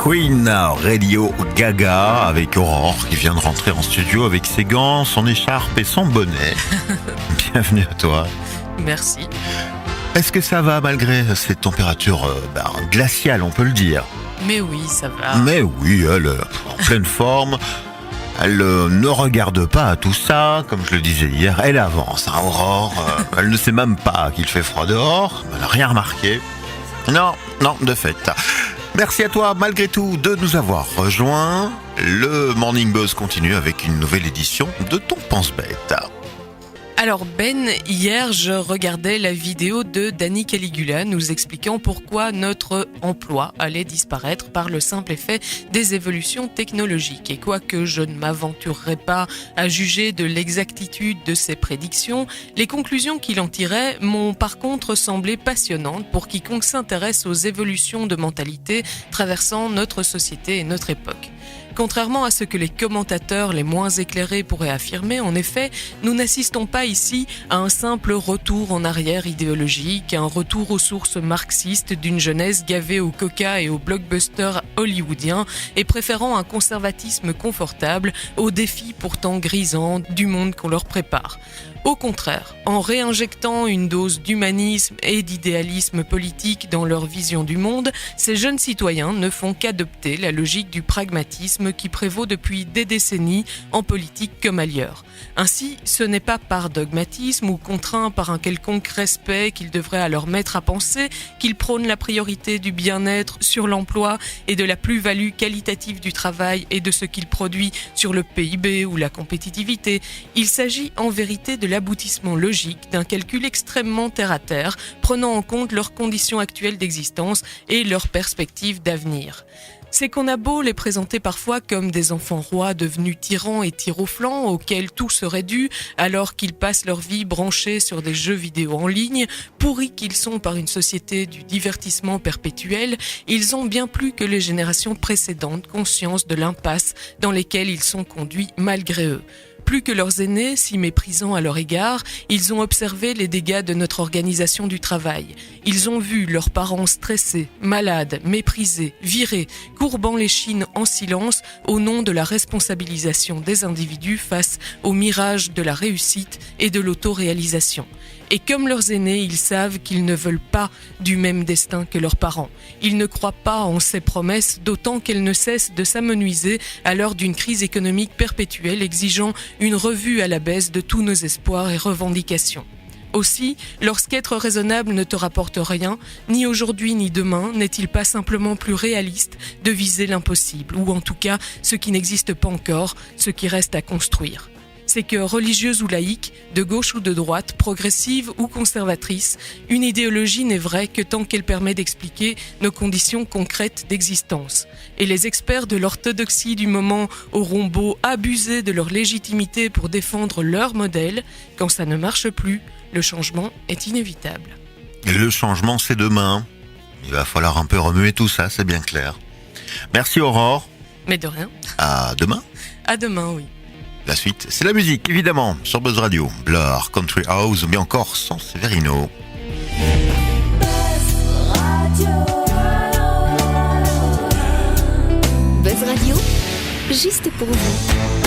Queen, Radio Gaga, avec Aurore qui vient de rentrer en studio avec ses gants, son écharpe et son bonnet. Bienvenue à toi. Merci. Est-ce que ça va malgré ces températures glaciales, on peut le dire? Mais oui, ça va. Mais oui, elle est en pleine forme. Elle ne regarde pas à tout ça, comme je le disais hier, elle avance, Aurore. Elle ne sait même pas qu'il fait froid dehors, elle n'a rien remarqué. Non, de fait. Merci à toi, malgré tout, de nous avoir rejoints. Le Morning Buzz continue avec une nouvelle édition de Ton Pense-Bête. Alors Ben, hier je regardais la vidéo de Danny Caligula nous expliquant pourquoi notre emploi allait disparaître par le simple effet des évolutions technologiques. Et quoique je ne m'aventurerai pas à juger de l'exactitude de ses prédictions, les conclusions qu'il en tirait m'ont par contre semblé passionnantes pour quiconque s'intéresse aux évolutions de mentalité traversant notre société et notre époque. Contrairement à ce que les commentateurs les moins éclairés pourraient affirmer, en effet, nous n'assistons pas ici à un simple retour en arrière idéologique, un retour aux sources marxistes d'une jeunesse gavée au coca et aux blockbusters hollywoodiens et préférant un conservatisme confortable aux défis pourtant grisants du monde qu'on leur prépare. Au contraire, en réinjectant une dose d'humanisme et d'idéalisme politique dans leur vision du monde, ces jeunes citoyens ne font qu'adopter la logique du pragmatisme qui prévaut depuis des décennies en politique comme ailleurs. Ainsi, ce n'est pas par dogmatisme ou contraint par un quelconque respect qu'ils devraient alors mettre à penser qu'ils prônent la priorité du bien-être sur l'emploi et de la plus-value qualitative du travail et de ce qu'il produit sur le PIB ou la compétitivité. Il s'agit en vérité de l'aboutissement logique d'un calcul extrêmement terre-à-terre, prenant en compte leurs conditions actuelles d'existence et leurs perspectives d'avenir. C'est qu'on a beau les présenter parfois comme des enfants rois devenus tyrans et tir au flanc auxquels tout serait dû alors qu'ils passent leur vie branchés sur des jeux vidéo en ligne, pourris qu'ils sont par une société du divertissement perpétuel, ils ont bien plus que les générations précédentes conscience de l'impasse dans lesquelles ils sont conduits malgré eux. Plus que leurs aînés, si méprisants à leur égard, ils ont observé les dégâts de notre organisation du travail. Ils ont vu leurs parents stressés, malades, méprisés, virés, courbant les chines en silence au nom de la responsabilisation des individus face au mirage de la réussite et de l'autoréalisation. Et comme leurs aînés, ils savent qu'ils ne veulent pas du même destin que leurs parents. Ils ne croient pas en ces promesses, d'autant qu'elles ne cessent de s'amenuiser à l'heure d'une crise économique perpétuelle exigeant une revue à la baisse de tous nos espoirs et revendications. Aussi, lorsqu'être raisonnable ne te rapporte rien, ni aujourd'hui ni demain, n'est-il pas simplement plus réaliste de viser l'impossible, ou en tout cas ce qui n'existe pas encore, ce qui reste à construire? C'est que religieuse ou laïque, de gauche ou de droite, progressive ou conservatrice, une idéologie n'est vraie que tant qu'elle permet d'expliquer nos conditions concrètes d'existence. Et les experts de l'orthodoxie du moment auront beau abuser de leur légitimité pour défendre leur modèle, quand ça ne marche plus, le changement est inévitable. Et le changement, c'est demain. Il va falloir un peu remuer tout ça, c'est bien clair. Merci Aurore. Mais de rien. À demain. À demain, oui. La suite, c'est la musique, évidemment, sur Buzz Radio. Blur, Country House, ou bien encore San Severino. Buzz Radio, juste pour vous.